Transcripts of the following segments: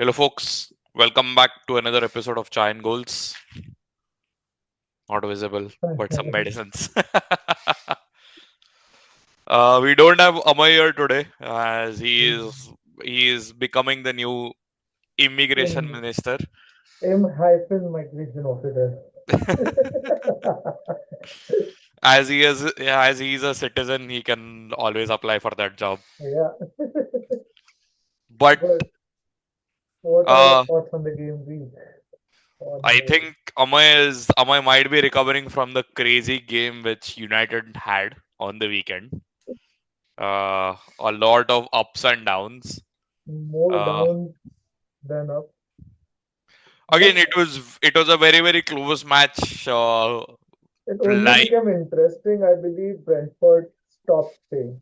Hello, folks. Welcome back to another episode of Chai and Goals. Not visible, but some medicines. We don't have Amay here today, as he is becoming the new immigration M, minister. M-migration officer. As he is a citizen, he can always apply for that job. Yeah. But But what are your uh, thoughts on the game week on I whole? think Amay might be recovering from the crazy game which United had on the weekend. A lot of ups and downs. More Uh, down than up. Again, But it was a very very close match. it only Like became interesting, I believe, Brentford stopped playing.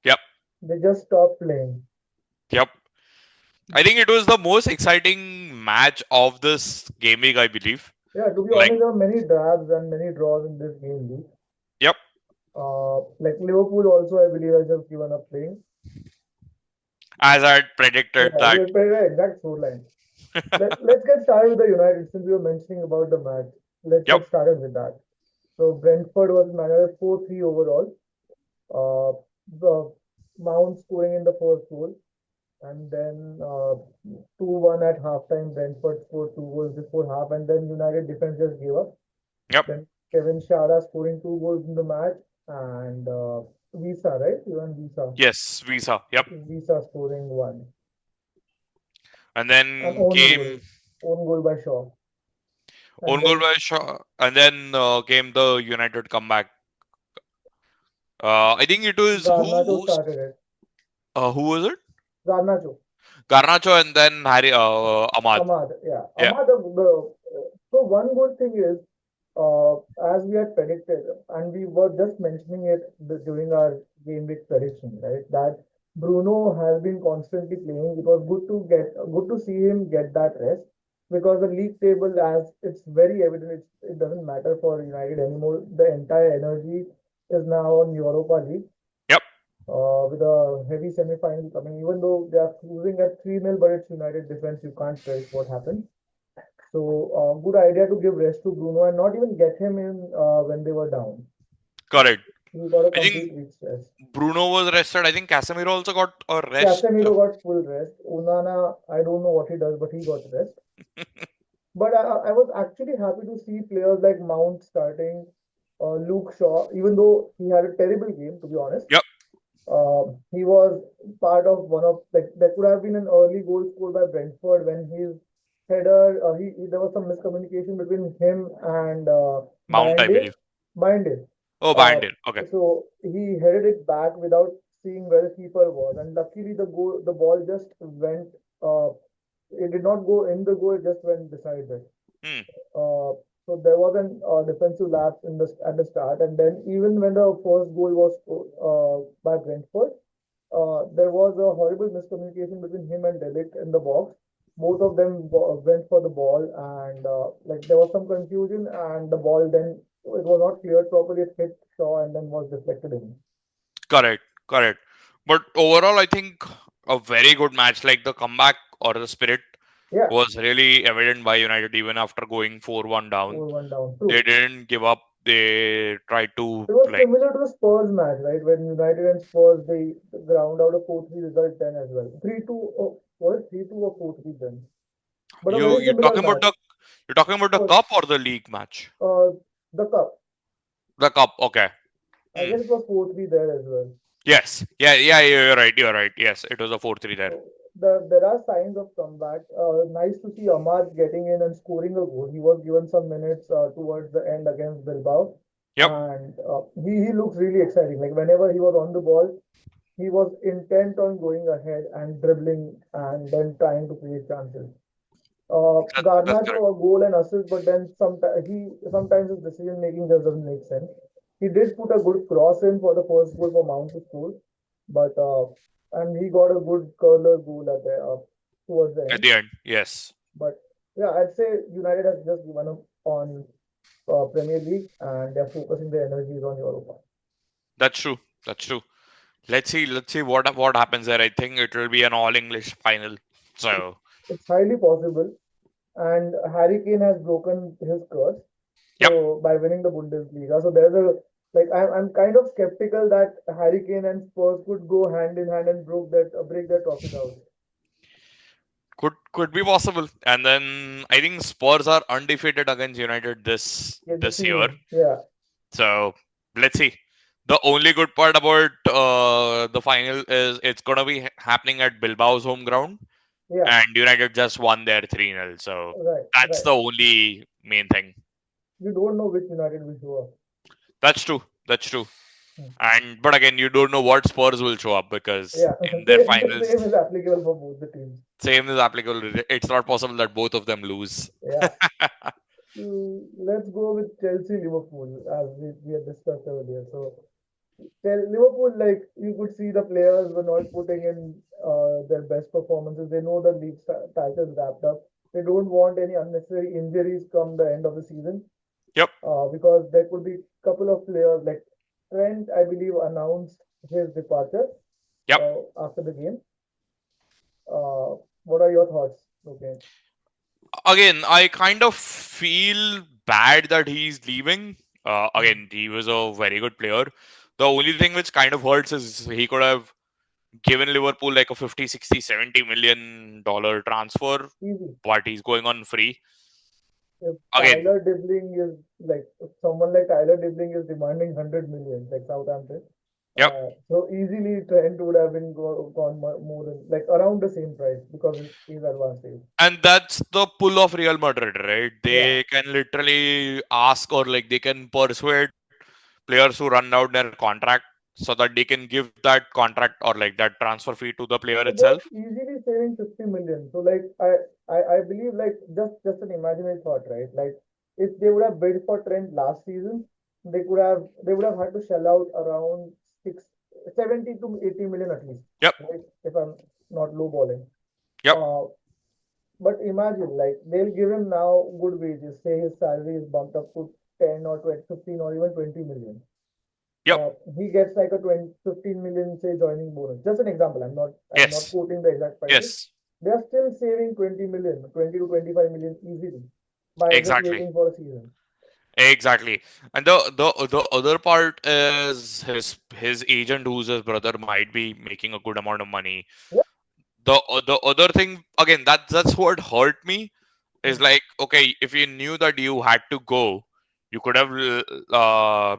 yep, They just stopped playing. yep. I think it was the most exciting match of this game week. I believe. Yeah, to be Like honest, there were many drabs and many draws in this game week. yep, Like Liverpool also, I believe, has just given up playing. as I had predicted Yeah, we that. had played the exact scoreline. Let's get started with the United since we were mentioning about the match. Let's Yep, get started with that. So Brentford was managed 4-3 overall. The Mount scoring in the first goal, and then 2-1 at halftime. Brentford scored two goals before half, and then United defense just gave up. yep. Then Kevin Shara scoring two goals in the match, and Visa, right? Even Visa, Yes, Visa. Yep. Visa scoring one, And an then own goal by Shaw, and own goal then by Shaw, and then came the United comeback. I think it was Garnacho started it. who was it? Garnacho. Garnacho and then Harry Ahmad. Ahmad, yeah. Yeah. Ahmad, so one good thing is, as we had predicted, and we were just mentioning it during our game week prediction, right? That Bruno has been constantly playing. It was good to see him get that rest because the league table, as it's very evident, it doesn't matter for United anymore. The entire energy is now on Europa League Yep. with a heavy semi-final coming. Even though they are losing at 3-0, but it's United defense. You can't predict what happens. So, good idea to give rest to Bruno and not even get him in when they were down. Correct. He got a I think complete week's rest. Bruno was rested. I think Casemiro also got a rest. Casemiro got full rest. Onana, I don't know what he does, but he got rest. But I was actually happy to see players like Mount starting, Luke Shaw, even though he had a terrible game, to be honest. Yep. He was part of one of like there could have been an early goal scored by Brentford when his header there was some miscommunication between him and Mount, I believe. Bayndale. Oh, Uh, Bandit. Okay. so he headed it back without seeing where the keeper was, and luckily the ball just went. It did not go in the goal; it just went beside it. Hmm. Uh, so there was an defensive lapse in the at the start, and then even when the first goal was by Brentford, there was a horrible miscommunication between him and Delic in the box. Both of them went for the ball, and like there was some confusion, and the ball then it was not cleared properly. It hit Shaw and then was deflected in. Correct. Correct. But overall, I think a very good match. Like the comeback or the spirit Yeah, was really evident by United even after going 4-1 down. 4-1 down. They True. didn't give up. They tried to It was like similar to the Spurs match, right? When United and Spurs they ground out a 4-3 result then as well. 3-2 was it 3-2 or 4-3 then? But a you very you're similar talking about match. the Oh, cup or the league match? the cup. The cup. Okay. I Hmm. guess it was 4-3 there as well. Yes. Yeah. Yeah. You're right. You're right. Yes. It was a 4-3 there. So there are signs of comeback. Nice to see Ahmad getting in and scoring a goal. He was given some minutes towards the end against Bilbao, Yep. and he looks really exciting. Like whenever he was on the ball, he was intent on going ahead and dribbling and then trying to create chances. That's correct. Garnacho a goal and assist, but then sometimes his decision making just doesn't make sense. He did put a good cross in for the first goal for Mount to score, but and he got a good curler goal at the towards the At end. the end. Yes. But yeah, I'd say United has just given up on Premier League and they're focusing their energies on Europa. That's true. That's true. Let's see. Let's see what happens there. I think it will be an all English final. So. It's highly possible. And Harry Kane has broken his curse. Yep. So by winning the Bundesliga, so there's a like I'm kind of skeptical that Harry Kane and Spurs could go hand in hand and break their trophies out. Could be possible. And then I think Spurs are undefeated against United Yeah, the this year. season. Yeah, So let's see. The only good part about the final is it's gonna be happening at Bilbao's home ground, yeah, and United just won their 3-0. So right, that's right. the only main thing. You don't know which United will show up. That's true. That's true. Hmm. And but again, you don't know what Spurs will show up because Yeah, in their same finals, same is applicable for both the teams. same is applicable. It's not possible that both of them lose. Yeah. Let's go with Chelsea Liverpool as we had discussed earlier. So Liverpool, like you could see the players were not putting in their best performances. They know the league titles wrapped up. They don't want any unnecessary injuries come the end of the season Yep. because there could be a couple of players like Trent, I believe, announced his departure Yep. after the game. What are your thoughts? Okay. Again, I kind of feel bad that he's leaving. Hmm. Again, he was a very good player. The only thing which kind of hurts is he could have given Liverpool like a 50, 60, 70 million dollar transfer, Easy. but he's going on free. If Again, Tyler Dibling is like if someone like Tyler Dibling is demanding 100 million, like Southampton, yep. so easily Trent would have been gone more than like around the same price because he's advanced age. And that's the pull of Real Madrid, right? Yeah, They can literally ask or like they can persuade players who run out their contract so that they can give that contract or like that transfer fee to the player so itself. they're easily saving 50 million. So like I believe like just an imaginary thought, right? Like if they would have bid for Trent last season, they would have had to shell out around six 70 to 80 million at least, Yep. right? If I'm not lowballing. Yep. Uh, But imagine, like, they'll give him now good wages. Say his salary is bumped up to 10 or 20, 15 or even 20 million. Yep. He gets like a 20, 15 million, say, joining bonus. Just an example. I'm not Yes. quoting the exact prices. Yes. They are still saving 20 million, 20 to 25 million easily by just Exactly. waiting for a season. Exactly. And the other part is his agent, who's his brother, might be making a good amount of money. Yeah. The other thing again, that's what hurt me is Hmm. like, okay, if you knew that you had to go, you could have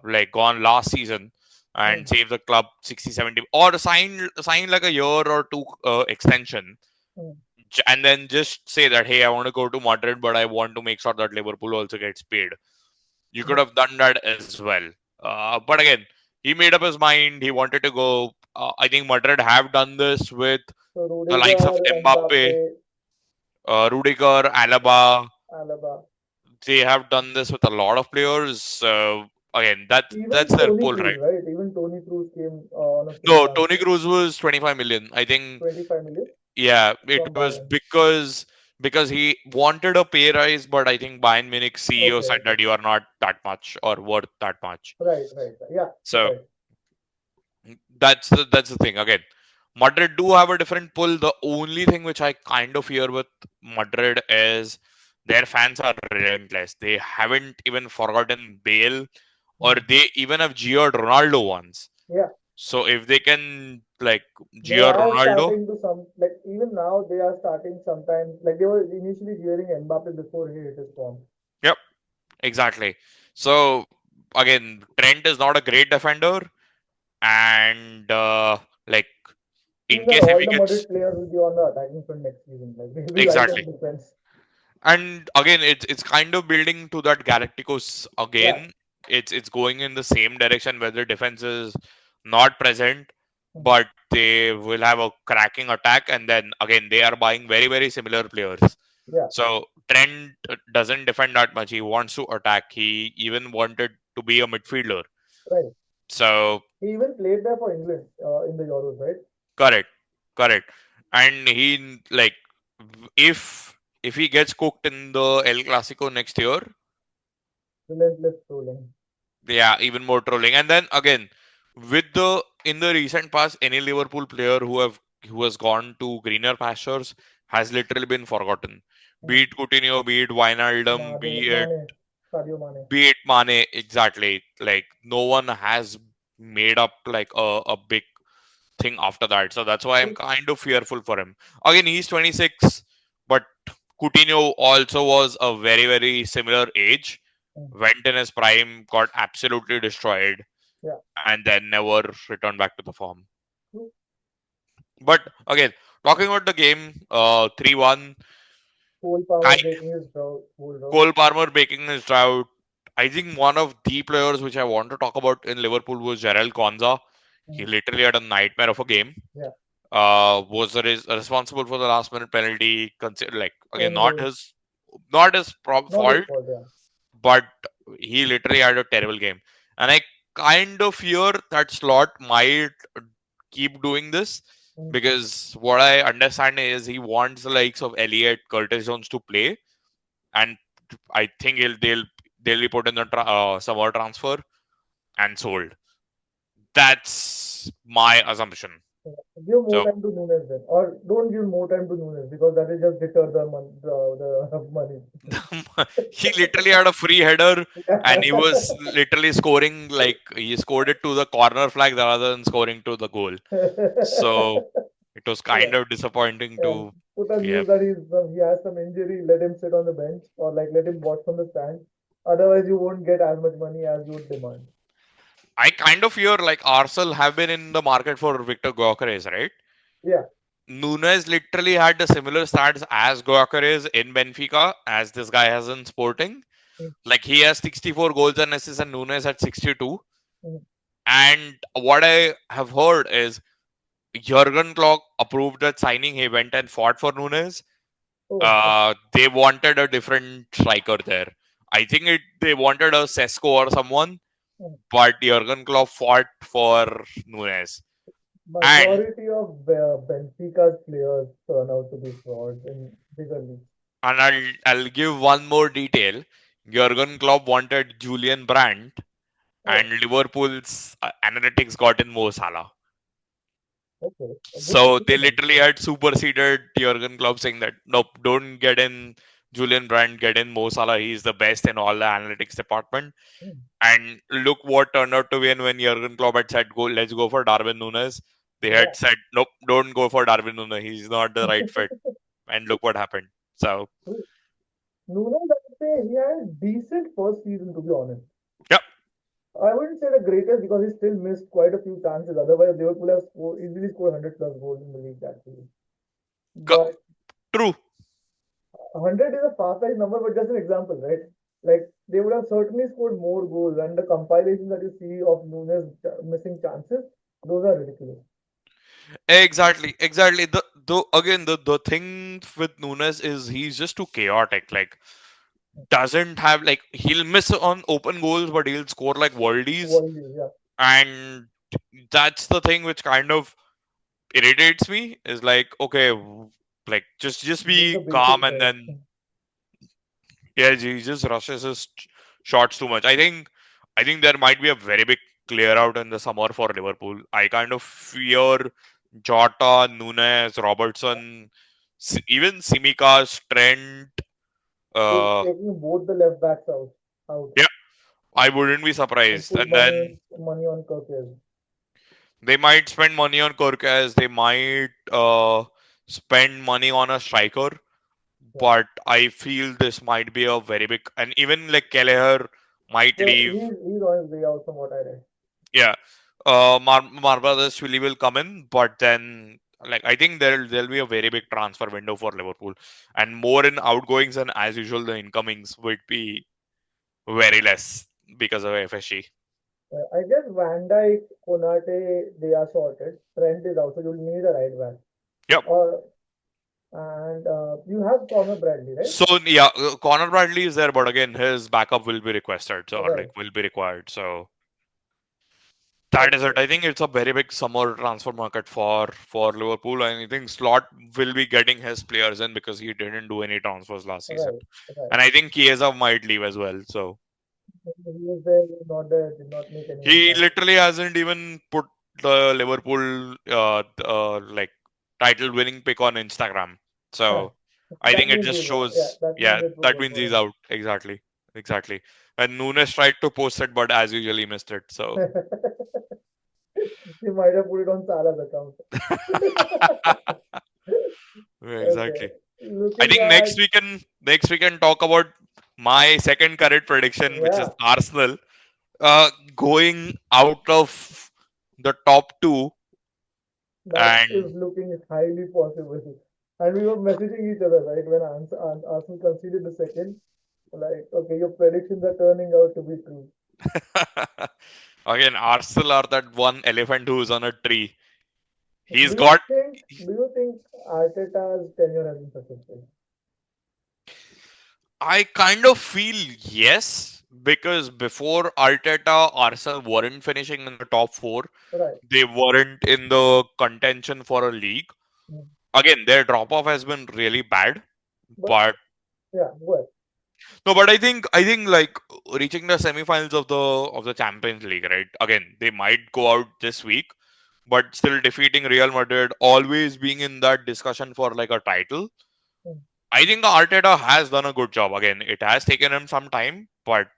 like gone last season and Hmm. saved the club 60, 70, or sign like a year or two extension, Hmm. and then just say that, hey, I want to go to Madrid, but I want to make sure that Liverpool also gets paid. You could Yeah. have done that as well. But again, he made up his mind. He wanted to go. I think Madrid have done this with So the likes of Rudiger, Mbappe, Mbappe, Rudiger, Alaba. Alaba, They have done this with a lot of players. Again, that's even their Tony pull, Cruz, right? right? Even Tony Cruz came on a free No, Tony transfer, Cruz was 25 million. I think, 25 million yeah, it from was Bayern. because he wanted a pay rise, but I think Bayern Munich CEO Okay, said okay. that you are not that much or worth that much. Right, right. Yeah, So right. that's the thing. Again, Madrid do have a different pull. The only thing which I kind of fear with Madrid is their fans are relentless. They haven't even forgotten Bale, or Hmm. they even have jeered Ronaldo once. Yeah, So if they can like they jeer are Ronaldo, starting to some like even now they are starting sometimes like they were initially jeering Mbappe before he hit his form. yep, exactly. So again, Trent is not a great defender, and like in Even case if all he the gets Madrid players will be on the attacking front next season. Like they'll be light on exactly. defense. And again, it's kind of building to that Galacticos Yeah. again. It's going in the same direction where the defense is not present, Hmm. but they will have a cracking attack, and then again they are buying very very similar players. Yeah. So Trent doesn't defend that much. He wants to attack. He even wanted to be a midfielder. Right. So He even played there for England in the Euros, right? correct, correct. And he like if he gets cooked in the El Clasico next year, Relentless trolling. yeah, even more trolling. And then again, with the in the recent past, any Liverpool player who has gone to greener pastures, has literally been forgotten. Mm. Be it Coutinho, be it Wijnaldum, Mane, Sadio Mane. be it Mane, exactly. Like no one has made up like a big thing after that. So that's why I'm True. kind of fearful for him. Again, he's 26, but Coutinho also was a very, very similar age. Mm. Went in his prime, got absolutely destroyed, Yeah. and then never returned back to the form. True. But again, talking about the game, 3-1, Cole Palmer kind breaking his goal drought. Cole Palmer breaking his drought. I think one of the players which I want to talk about in Liverpool was Jarell Konza. He Mm. literally had a nightmare of a game. Yeah. Was responsible for the last minute penalty. Like again, Own goal. not his Not his fault, fault, yeah. but he literally had a terrible game. And I kind of fear that Slot might keep doing this Mm. because what I understand is he wants the likes of Elliot, Curtis Jones to play, and I think they'll be put in the summer transfer and sold. That's my assumption. Yeah. Give more So time to Nunes then. Or don't give more time to Nunes because that will just deter the money. he literally had a free header and he Yeah. was literally scoring like he scored it to the corner flag rather than scoring to the goal. So it was Yeah. kind of disappointing Yeah. to Put a yeah. news that he has some injury, let him sit on the bench or like let him watch from the stand. Otherwise, you won't get as much money as you would demand. I kind of fear like Arsenal have been in the market for Victor Gyökeres, right? Yeah. Nunes literally had the similar stats as Gyökeres in Benfica as this guy has in Sporting. Mm, Like he has 64 goals and assists and Nunes at 62. mm. And what I have heard is Jurgen Klopp approved that signing. He went and fought for Nunes. Oh, okay. They wanted a different striker there. I think they wanted a Sesko or someone, Mm. but Jurgen Klopp fought for Nunes. And Majority of Benfica's players turn out to be frauds in bigger leagues. I'll give one more detail. Jurgen Klopp wanted Julian Brandt, Oh, and Liverpool's analytics got in Mo Salah. okay. Good, So good they for them. literally had superseded Jurgen Klopp saying that nope, don't get in Julian Brandt, get in Mo Salah. He's the best in all the analytics department. Mm, And look what turned out to be when Jurgen Klopp had said, "Go, let's go for Darwin Nunes." They yeah. had said, "Nope, don't go for Darwin Nunes. He's not the right fit." And look what happened. So True. Nunes, I would say he had a decent first season, to be honest. yeah, I wouldn't say the greatest because he still missed quite a few chances. Otherwise, Liverpool have easily scored 100 plus goals in the league that season. co- But true. 100 is a far-fetched number, but just an example, right? Like they would have certainly scored more goals, and the compilations that you see of Nunes missing chances, those are ridiculous. Exactly. The again the thing with Nunes is he's just too chaotic. Like doesn't have like he'll miss on open goals, but he'll score like worldies, What is, yeah, and that's the thing which kind of irritates me. Is like okay, like just doing be the calm, basics and right. then yeah, he just rushes his shots too much. I think there might be a very big clear out in the summer for Liverpool. I kind of fear Jota, Nunes, Robertson, even Simicas, Trent. Uh, Taking both the left backs out, yeah, I wouldn't be and surprised. put And then money on Kirkes. they might spend money on Korkaz. They might spend money on a striker. Yeah, But I feel this might be a very big, and even like Kelleher might so leave. he's on his way out from what I read. Yeah, Marvadashvili will come in, but then like I think there'll be a very big transfer window for Liverpool, and more in outgoings, and as usual the incomings would be very less because of FSG. I guess Van Dijk, Konate, they are sorted. Trent is out, so you'll need a right back. Yep. Or and you have Conor Bradley, right? So yeah, Connor Bradley is there, but again his backup will be requested, so or Right. like will be required. So that is it. Okay. I think it's a very big summer transfer market for Liverpool, and I think Slot will be getting his players in because he didn't do any transfers last season, Right. Right. and I think Chiesa might leave as well. So He was there, he was not there, did not make any he impact. literally hasn't even put the Liverpool like title winning pick on Instagram. So I That think it means just he's out. Yeah, shows, that means yeah, it was that good means for he's him. out. Exactly. Exactly. And Nunes tried to post it, but as usually missed it. So He might have put it on Salah's account. Okay. exactly. I Looking think at, next we can talk about my second current prediction, which is yeah, Arsenal going out of the top two. that And is looking highly possible. And we were messaging each other, right, when Arsenal conceded the second. Like, okay, your predictions are turning out to be true. again, Arsenal are that one elephant who's on a tree. Do He's you got. think do you think Arteta's tenure has been successful? I kind of feel yes, because before Arteta, Arsenal weren't finishing in the top four. Right. They weren't in the contention for a league. Mm. Again, their drop off has been really bad. But But yeah, well, no, but I think like reaching the semifinals of the Champions League, right? Again, they might go out this week, but still defeating Real Madrid, always being in that discussion for like a title. mm, I think Arteta has done a good job. Again, it has taken him some time, but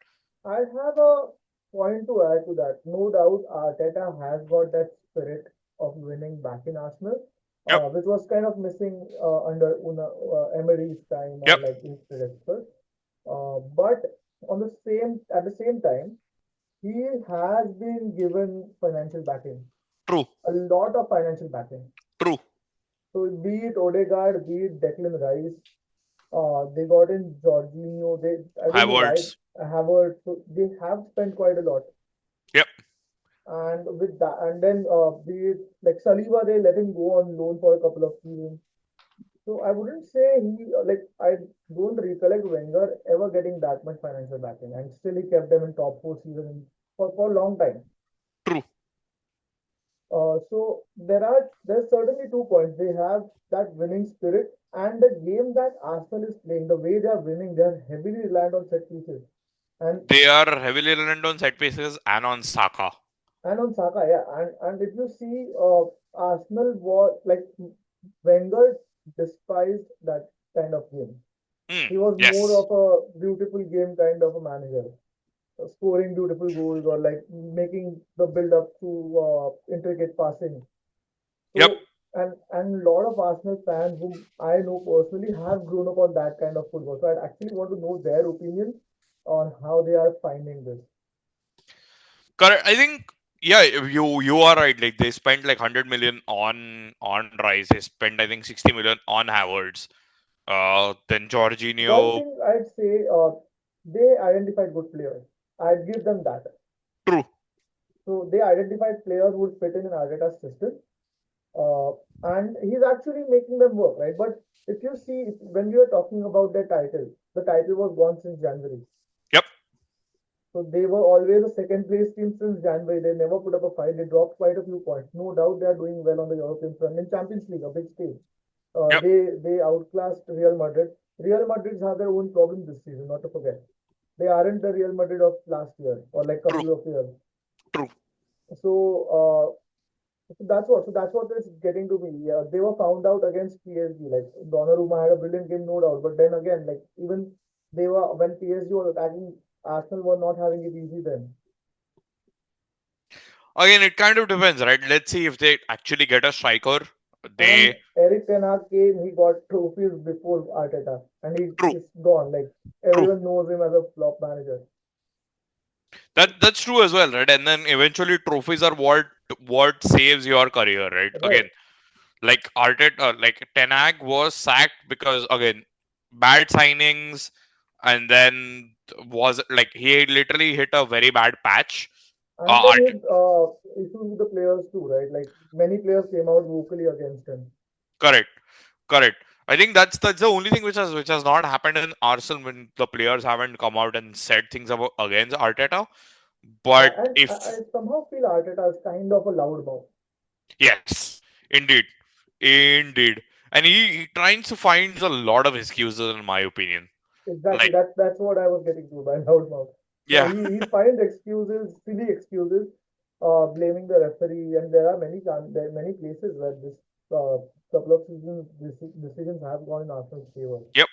I have a point to add to that. No doubt, Arteta has got that spirit of winning back in Arsenal, yep, which was kind of missing under Emery's time or yep, like his predecessor. But at the same time, he has been given financial backing, true, a lot of financial backing. true. So be it Odegaard, be it Declan Rice, they got in Jorginho. I don't know why Havertz, Havertz. So they have spent quite a lot. yep, And with that, and then be it like Saliba, they let him go on loan for a couple of seasons. So I wouldn't say I don't recollect Wenger ever getting that much financial backing, and still he kept them in top four season for a long time. true. So there's certainly 2 points. They have that winning spirit and the game that Arsenal is playing, the way they are winning, they are heavily reliant on set pieces. And They are heavily reliant on set pieces and on Saka. and on Saka, yeah. And if you see Arsenal was like Wenger despised that kind of game. Hmm. He was more Yes. of a beautiful game kind of a manager, scoring beautiful goals or like making the build up to intricate passing. Yep. So, and a lot of Arsenal fans whom I know personally have grown up on that kind of football. So I'd actually want to know their opinion on how they are finding this. Correct. I think yeah, you are right. Like they spent like 100 million on Rice. They spent I think 60 million on Havertz. Then One Jorginho. thing I'd say, they identified good players. I'd give them that. True. So they identified players who would fit in Arteta's system, uh, and he's actually making them work, right? But if you see, when we were talking about their title, the title was gone since January. Yep. So they were always a second place team since January. They never put up a fight. They dropped quite a few points. No doubt they are doing well on the European front in Champions League, a big stage. Yep. They outclassed Real Madrid. Real Madrid have their own problems this season, not to forget. They aren't the Real Madrid of last year or like True. couple of years. True. So so that's what is getting to me. Yeah, they were found out against PSG. Like Donnarumma had a brilliant game, no doubt. But then again, like even they were when PSG was attacking, Arsenal were not having it easy then. Again, it kind of depends, right? Let's see if they actually get a striker. And They Eric Ten Hag came, he got trophies before Arteta, and true. he's gone. Like True. everyone knows him as a flop manager. That's true as well, right? And then eventually trophies are what saves your career, right? Right. Again, like Arteta, like Ten Hag was sacked because again bad signings, and then was like he literally hit a very bad patch. And then he Art had issues with the players too, right? Like many players came out vocally against him. correct, correct. I think that's the only thing which has not happened in Arsenal when the players haven't come out and said things about against Arteta. But And I if somehow feel Arteta is kind of a loudmouth. yes, indeed, indeed, and he tries to find a lot of excuses in my opinion. Exactly. Like That's what I was getting to by loudmouth. yeah, He finds excuses, silly excuses, blaming the referee, and there are many places where this couple of seasons, decisions have gone in Arsenal's favor. Yep,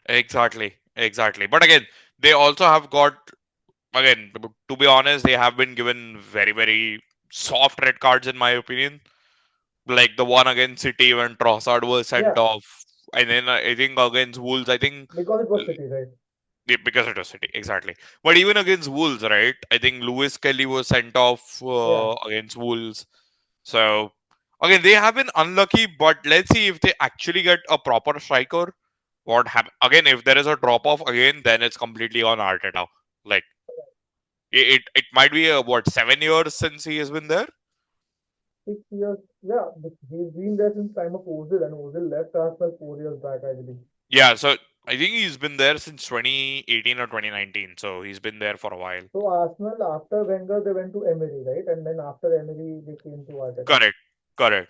exactly, exactly. But again, they also have got, again, to be honest, they have been given very, very soft red cards in my opinion. Like the one against City when Trossard was sent Yeah, off, and then I think against Wolves, I think because it was City, right? yeah, because it was City, exactly. But even against Wolves, right? I think Lewis Kelly was sent off Yeah, against Wolves. So again, they have been unlucky. But let's see if they actually get a proper striker. What happen again? If there is a drop off again, then it's completely on Arteta. Like it might be what 7 years since he has been there. 6 years. Yeah, he's been there since time of Ozil, and Ozil left Arsenal 4 years back, I believe. Yeah, so I think he's been there since 2018 or 2019. So he's been there for a while. So Arsenal, after Wenger, they went to Emery, right? And then after Emery, they came to Arteta. Correct, correct.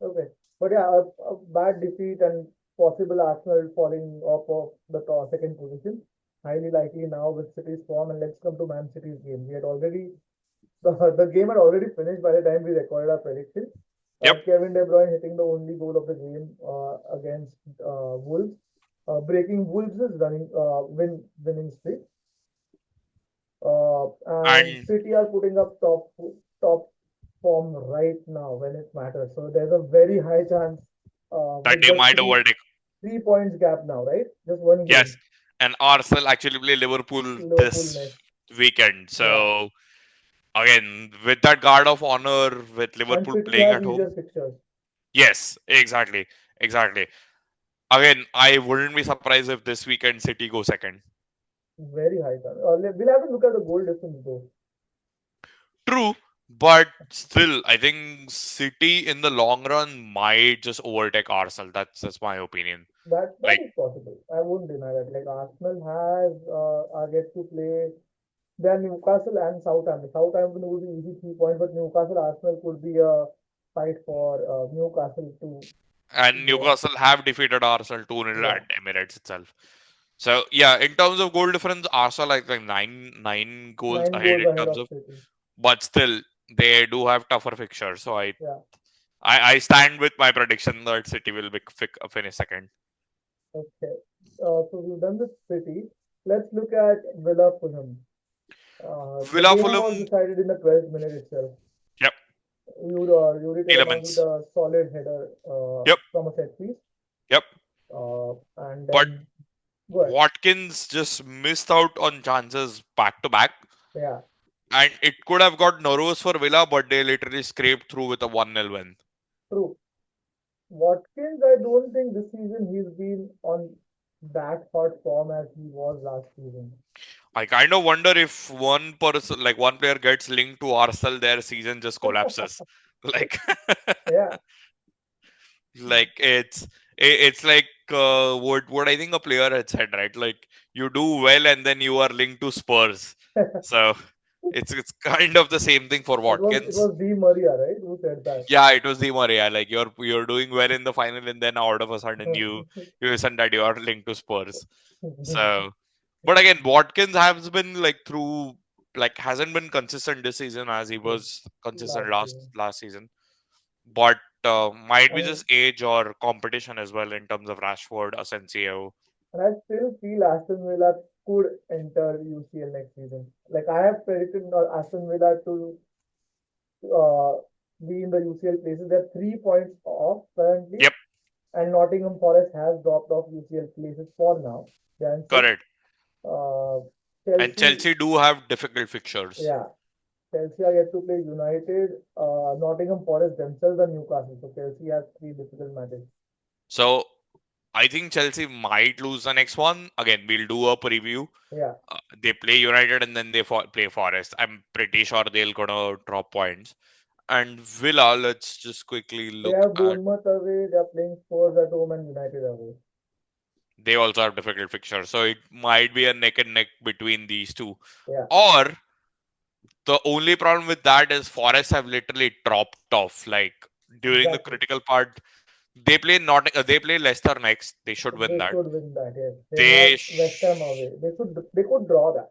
Okay. But yeah, a bad defeat and possible Arsenal falling off of the second position. Highly likely now with City's form. And let's come to Man City's game. We had already, the game had already finished by the time we recorded our prediction. Yep, Kevin De Bruyne hitting the only goal of the game against Wolves, breaking Wolves' winning streak. And and City are putting up top form right now when it matters. So there's a very high chance that with they just might overtake. 3 points gap now, right? Just one Yes, game. and Arsenal actually play Liverpool Liverpool this next. weekend. Yeah. So again, with that guard of honor, with And Liverpool City playing has at home, easier fixtures. yes, exactly, exactly. Again, I wouldn't be surprised if this weekend City go second. Very high chance. We'll have to look at the goal difference though. True, but still, I think City in the long run might just overtake Arsenal. That's my opinion. That Like, is possible. I won't deny that. Like Arsenal has are get to play. Then Newcastle and Southampton. Southampton would be easy 3 points, but Newcastle Arsenal could be a fight for Newcastle to and go on. Newcastle have defeated Arsenal 2-0 Yeah, at Emirates itself. So yeah, in terms of goal difference, Arsenal like nine goals nine ahead goals in ahead terms of of, City. but still they do have tougher fixtures. So Yeah. I stand with my prediction that City will finish second. Okay. So we've done with City. Let's look at Villa Fulham. The Villa game Fulham, was decided in the 12th minute itself. yep, Yuri Tielemans with elements, a solid header yep, from a set piece. yep. And But then go ahead. Watkins just missed out on chances back to back, Yeah, and it could have got nervous for Villa, but they literally scraped through with a 1-0 win. true. Watkins, I don't think this season he's been on that hot form as he was last season. I kind of wonder if one person, like one player, gets linked to Arsenal, their season just collapses. Like, Yeah, like it's like what I think a player had said, right? Like you do well and then you are linked to Spurs. So it's kind of the same thing for it Watkins. was Di Maria, right? Who said that? Yeah, it was Di Maria. Like you're doing well in the final, and then out of a sudden you listen that you are linked to Spurs. So, but again, Watkins has been like through like hasn't been consistent this season as he Yes, was consistent last season. last season. But might be And just age or competition as well in terms of Rashford, Asensio. and I still feel Aston Villa could enter UCL next season. Like I have predicted Aston Villa to uh, be in the UCL places. They're 3 points off currently, Yep, and Nottingham Forest has dropped off UCL places for now. They're in sixth. correct. Uh, And Chelsea, Chelsea do have difficult fixtures. yeah, Chelsea are yet to play United, Nottingham Forest themselves, and Newcastle. So Chelsea has three difficult matches. So I think Chelsea might lose the next one. Again, we'll do a preview. Yeah, They play United and then they play Forest. I'm pretty sure they'll gonna drop points. And Villa, let's just quickly they look have at. Bournemouth away. They are playing Spurs at home and United away. They also have difficult fixtures, so it might be a neck and neck between these two. Yeah, Or the only problem with that is Forest have literally dropped off. Like during the exactly. critical part, they play Leicester next. They should win They that. should win that. Yes, they have They West Ham sh- away. They could draw that.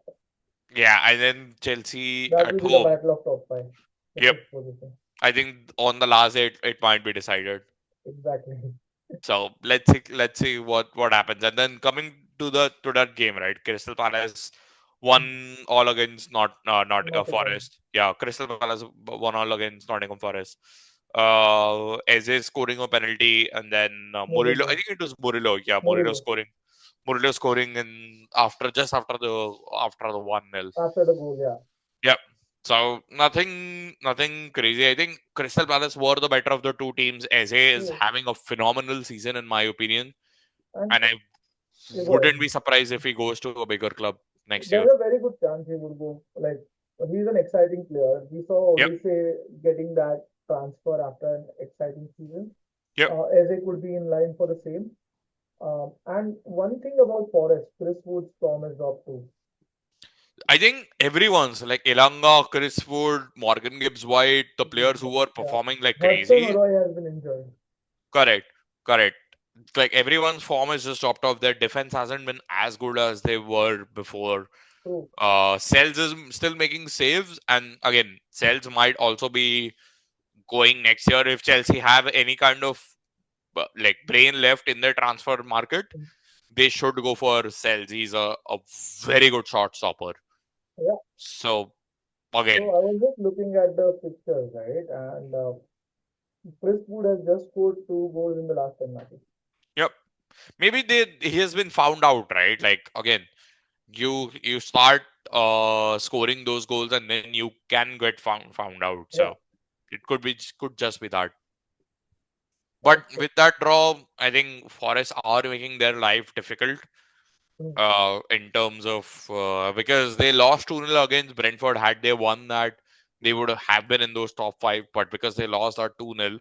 yeah, and then Chelsea That at will be the home. battle of top five, the Yep. fifth position. I think on the last day it might be decided. Exactly. So let's see what happens. And then coming to that game, right? Crystal Palace won all against not Nottingham. Forest. Yeah, Crystal Palace won all against Nottingham Forest. Eze scoring a penalty, and then Murillo. I Murillo. think it was Murillo. Yeah, Murillo Murillo. scoring. Murillo scoring in after just after the 1-0. After the goal, yeah. Yep. So nothing crazy. I think Crystal Palace were the better of the two teams. Eze is True. having a phenomenal season in my opinion, And and I you go wouldn't ahead. be surprised if he goes to a bigger club next year. There's a very good chance he would go. Like, he's an exciting player. We saw Yep. Olise getting that transfer after an exciting season. Yep. Eze could be in line for the same. And one thing about Forest, Chris Wood's form is dropped too. I think everyone's like Elanga, Chris Wood, Morgan Gibbs White, the players who were Yeah. performing like Hudson crazy. Odoi has been injured. Correct. Correct. Like everyone's form is just dropped off. Their defense hasn't been as good as they were before. True. Sales is still making saves, and again, Sales might also be going next year if Chelsea have any kind of like brain left in their transfer market. They should go for Sales. He's a very good shot stopper. Yeah. So So again, I was just looking at the fixtures, right? And Chris Wood has just scored 2 goals in the last 10 matches. yep. Maybe he has been found out, right? Like again, you start scoring those goals and then you can get found out. Yeah. So it could just be that. But Also, with that draw, I think Forest are making their life difficult mm, in terms of because they lost 2-0 against Brentford. Had they won that, they would have been in those top five. But because they lost that 2-0, mm,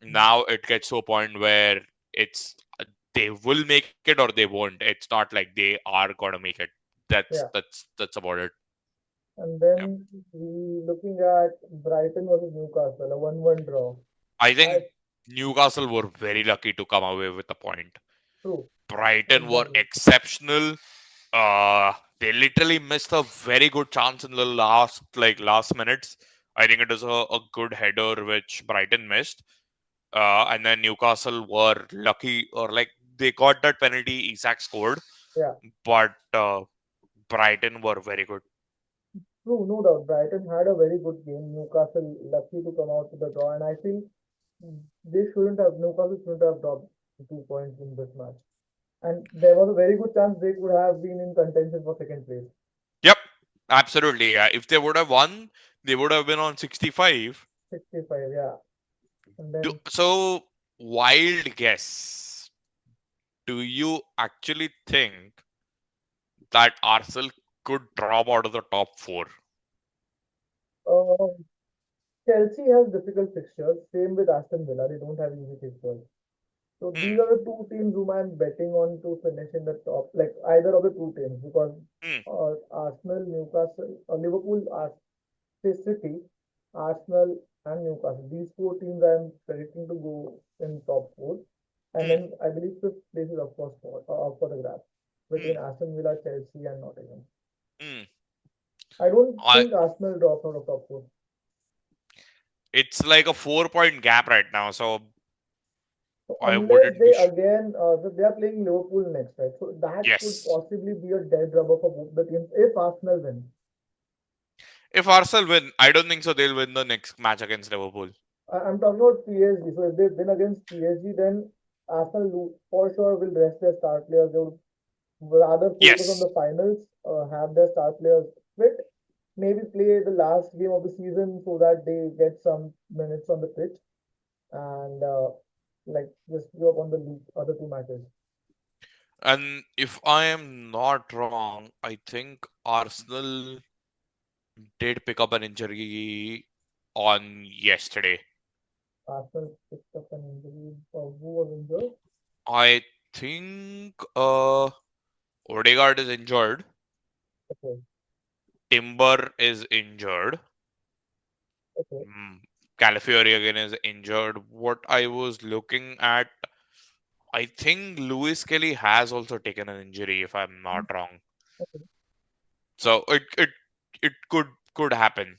now it gets to a point where it's they will make it or they won't. It's not like they are gonna make it. yeah. That's about it. And Yeah. then we looking at Brighton versus Newcastle, a 1-1 draw. I I think Newcastle were very lucky to come away with a point. true. Brighton were Exactly. exceptional. They literally missed a very good chance in the last minutes. I think it was a good header which Brighton missed. And then Newcastle were lucky, or like they got that penalty. Isak scored, Yeah. but Brighton were very good. True, no doubt. Brighton had a very good game. Newcastle lucky to come out with the draw, and I feel Newcastle shouldn't have dropped 2 points in this match. And there was a very good chance they could have been in contention for second place. Yep, absolutely. Yeah. If they would have won, they would have been on 65. 65, yeah. And then So, wild guess. Do you actually think that Arsenal could drop out of the top four? uh, Chelsea has difficult fixtures. Same with Aston Villa. They don't have easy fixtures. So these Hmm. are the two teams whom I'm betting on to finish in the top, like either of the two teams, because Hmm. Arsenal, Newcastle, Liverpool, City, Arsenal, and Newcastle. These four teams I'm predicting to go in top four, and Hmm. then I believe fifth place is up for the grabs between Hmm. Aston Villa, Chelsea, and Nottingham. Hmm. I don't I. think Arsenal drops out of top four. It's like a 4 point gap right now, so So I unless wouldn't be. they again, so they are playing Liverpool next, right? So that could Yes. possibly be a dead rubber for both the teams if Arsenal win. If Arsenal win, I don't think so. They'll win the next match against Liverpool. I'm talking about PSG. So if they win against PSG, then Arsenal for sure will rest their star players. They would rather focus on Yes. the finals, have their star players fit, maybe play the last game of the season so that they get some minutes on the pitch and like just give up on the other two matches. And if I am not wrong, I think Arsenal did pick up an injury on yesterday. Arsenal picked up an injury. Who was injured? I think Odegaard is injured. Okay, Timber is injured. okay, Mm, Calafiori again is injured. What I was looking at, I think Lewis Kelly has also taken an injury, if I'm not wrong. okay. So it could happen.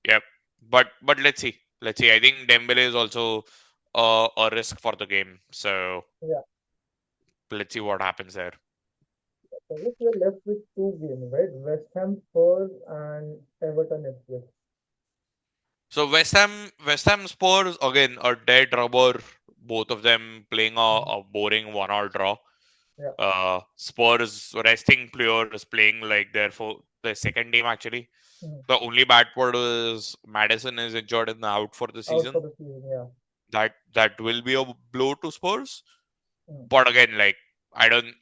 Yep. But let's see. Let's see. I think Dembele is also a risk for the game. So Yeah. let's see what happens there. I guess we're left with two games, right? West Ham Spurs and Everton Ipswich. So West Ham Spurs again a dead rubber. Both of them playing Mm. a boring 1-1 draw. Yeah. Spurs resting players playing like their for the second team actually. Mm. The only bad part is Madison is injured and out for the Out for season. the season. Yeah. That will be a blow to Spurs. Mm. But again, like I don't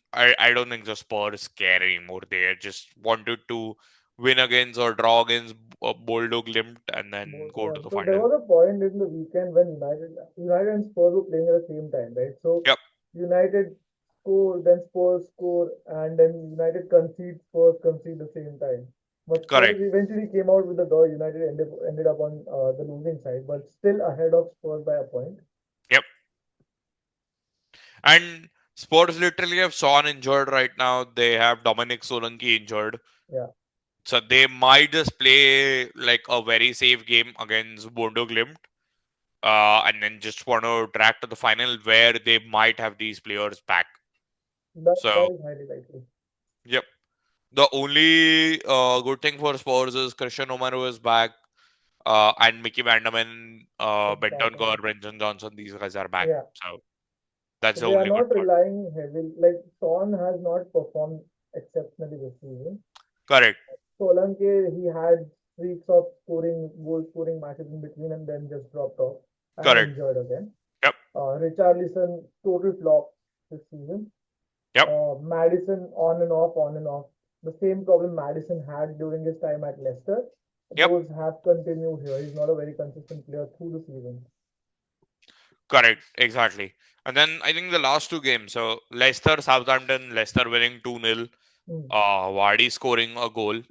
think the Spurs care anymore. They just wanted to win against or draw against Bulldog Limp and then go Yeah. to the So there final. was a point in the weekend when United and Spurs were playing at the same time, right? So Yep, United score, then Spurs score, and then United concede, Spurs concede the same time. But Spurs correct. eventually came out with the draw. United ended up on the losing side, but still ahead of Spurs by a point. Yep. And Spurs literally have Son injured right now. They have Dominic Solanke injured. Yeah, So they might just play like a very safe game against Bondo Glimt. And then just want to track to the final where they might have these players back. that So, is highly likely. yep. The only good thing for Spurs is Christian Romero is back, and Mickey Vanderman, It's back Bentancur, again. Brenton Johnson. These guys are back. Yeah, So that's so the they are only good not part. relying heavily. Like Son has not performed exceptionally this season. Correct. Solanke, he had streaks of goal scoring matches in between and then just dropped off and Correct. injured again. Yep. Richarlison, total flop this season. Yep. Madison, on and off. The same problem Madison had during his time at Leicester. Yep. Those have continued here. He's not a very consistent player through the season. Correct. Exactly. And then I think the last two games. So Leicester, Southampton, Leicester winning 2-0. Mm, Vardy scoring a goal.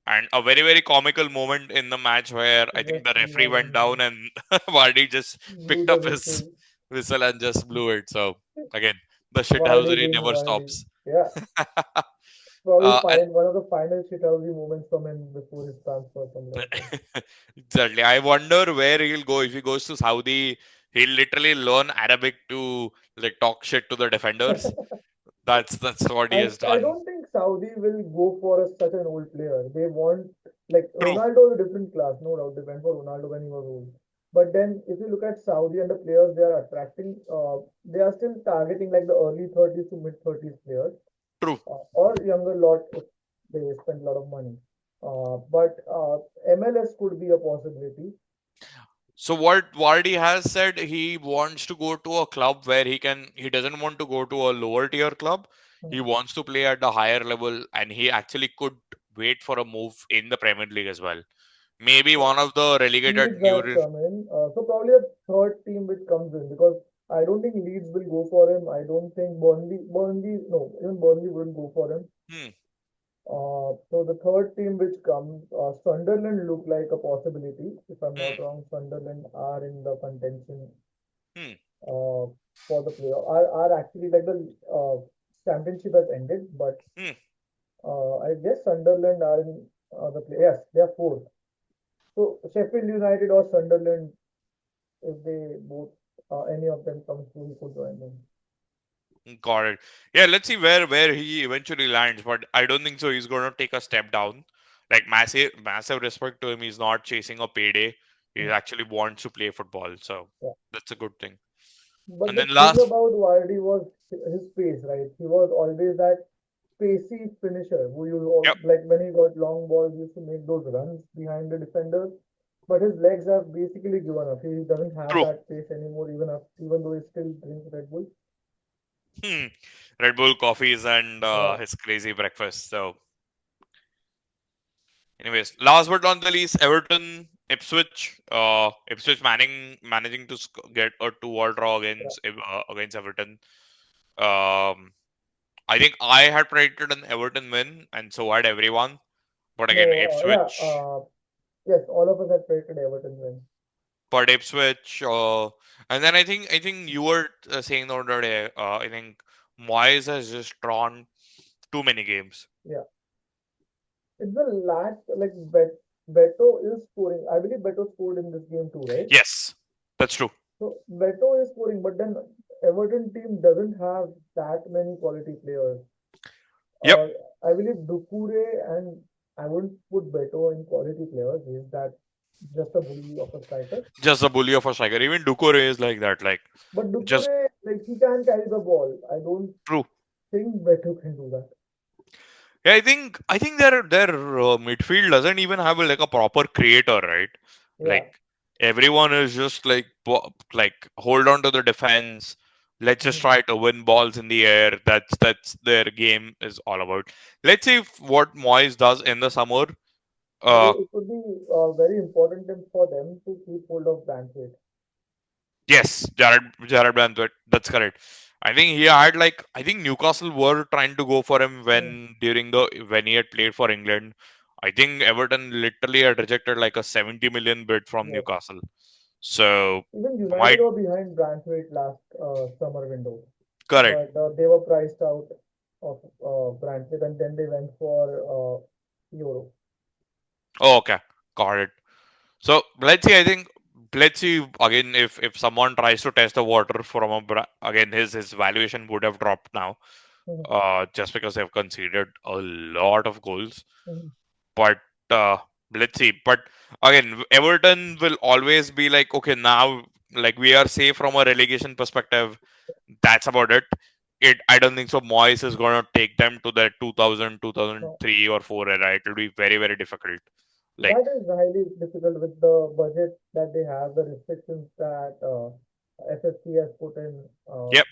And a very, very comical moment in the match where I think the referee referee was went down angry. and Vardy just Blew picked the up his whistle. whistle and just blew it. So again, the Vardy shithousery being never Vardy. stops. Yeah, probably And one of the final shithousery moments from him before his transfer from Liverpool. exactly, I wonder where he'll go if he goes to Saudi. He'll literally learn Arabic to like talk shit to the defenders. That's what he has I done. don't think Saudi will go for such an old player. They want like True, Ronaldo is a different class, no doubt. They went for Ronaldo when he was old. But then if you look at Saudi and the players they are attracting, they are still targeting like the early 30s to mid 30s players true. or younger lot if they spend a lot of money. But MLS could be a possibility. So what Vardy has said, he wants to go to a club where he doesn't want to go to a lower tier club. He Hmm. wants to play at the higher level and he actually could wait for a move in the Premier League as well. Maybe one of the relegated Leeds has new come in. So probably a third team which comes in because I don't think Leeds will go for him. I don't think no, even Burnley wouldn't go for him. hmm, So the third team which comes, Sunderland look like a possibility. If I'm hmm, not wrong, Sunderland are in the contention hmm, uh, for the playoff. Are actually like the championship has ended, but hmm. I guess Sunderland are in the play. Yes, they are fourth. So Sheffield United or Sunderland if they both any of them comes through, he could join them. Got it. Yeah, let's see where he eventually lands, but I don't think so. He's going to take a step down. Like massive respect to him. He's not chasing a payday. He Mm, actually wants to play football, so yeah. that's a good thing. But And the then thing last, about Vardy was his pace, right? He was always that pacey finisher who you yep, like when he got long balls, he used to make those runs behind the defenders. But his legs have basically given up. He doesn't have true. that pace anymore, even though he still drinks Red Bull. Hmm. Red Bull coffees and Yeah. his crazy breakfast. So, anyways, last but not the least, Everton, Ipswich. Ipswich managing to get a 2-2 draw Yeah. against Everton. Um, I think I had predicted an Everton win, and so had everyone. But again, No, yeah. Ipswich. Yes, all of us had predicted Everton win. But Ipswich. And then I think you were saying the other day. I think Moyes has just drawn too many games. Yeah. It's the lack like bet. Beto is scoring. I believe Beto scored in this game too, right? Yes, that's true. So Beto is scoring, but then Everton team doesn't have that many quality players. Yep, Uh, I believe Dukure and I wouldn't put Beto in quality players. He's that just a bully of a striker. just a bully of a striker. Even Ducore is like that. Like But just Dukure, like he can carry the ball. I don't true. think Beto can do that. Yeah, I think their midfield doesn't even have like a proper creator, right? Yeah. Like everyone is just like like hold on to the defense. Let's just Mhm. try to win balls in the air. That's their game is all about. Let's see if what Moyes does in the summer. Uh, It would be very important for them to keep hold of Brantford. yes, Jared Brandwood. That's correct. I think he had like I think Newcastle were trying to go for him Mm. when he had played for England. I think Everton literally had rejected like a 70 million bid from Yes. Newcastle. So Even might United were behind Brantford last summer window, correct. but they were priced out of Brantford, and then they went for Euro. Oh, okay, got it. So let's see. I think let's see again if someone tries to test the water from again his valuation would have dropped now. Mhm. Just because they've conceded a lot of goals. Mhm. But let's see. But again, Everton will always be like, okay, now like we are safe from a relegation perspective. That's about it. I don't think so. Moyes is going to take them to the 2000, No, 2003 or 4 era. It will be very, very difficult. Like, that is highly difficult with the budget that they have, the restrictions that SSC has put in. yep,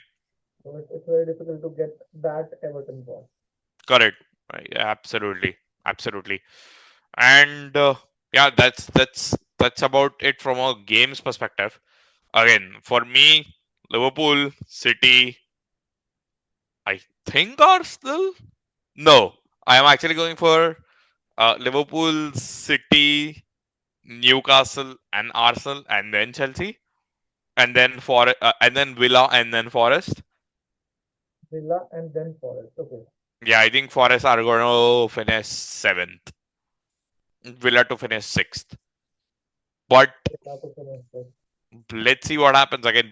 So it's very difficult to get that Everton ball. correct. Yeah, absolutely, absolutely. And yeah, that's about it from a games perspective. Again, for me, Liverpool, City, I think Arsenal. No, I am actually going for Liverpool, City, Newcastle, and Arsenal, and then Chelsea, and then Villa, and then Forest. Villa and then Forest. Okay, Yeah, I think Forest are going to finish seventh. Villa to finish sixth. But Villa to finish this. let's see what happens again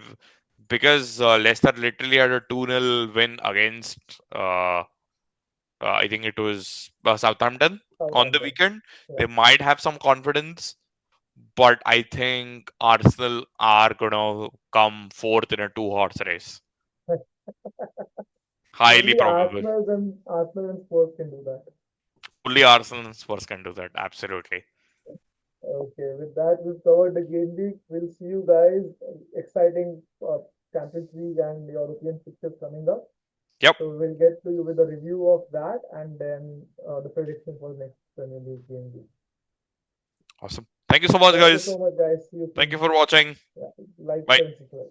because Leicester literally had a 2-0 win against I think it was Southampton on the Southampton. weekend. Yeah. They might have some confidence, but I think Arsenal are gonna come fourth in a two horse race. Highly Only probable. Arsenal and Spurs can do that. Only Arsenal and Spurs can do that. Absolutely. Okay, with that, we've covered the game week. We'll see you guys. Exciting Champions League and European fixtures coming up. Yep. So we'll get to you with a review of that and then the prediction for the next Premier League game week. Awesome. Thank you so much, Thank you guys. so much, guys. See you Thank you soon. for watching. Yeah, like, Bye. share, and subscribe.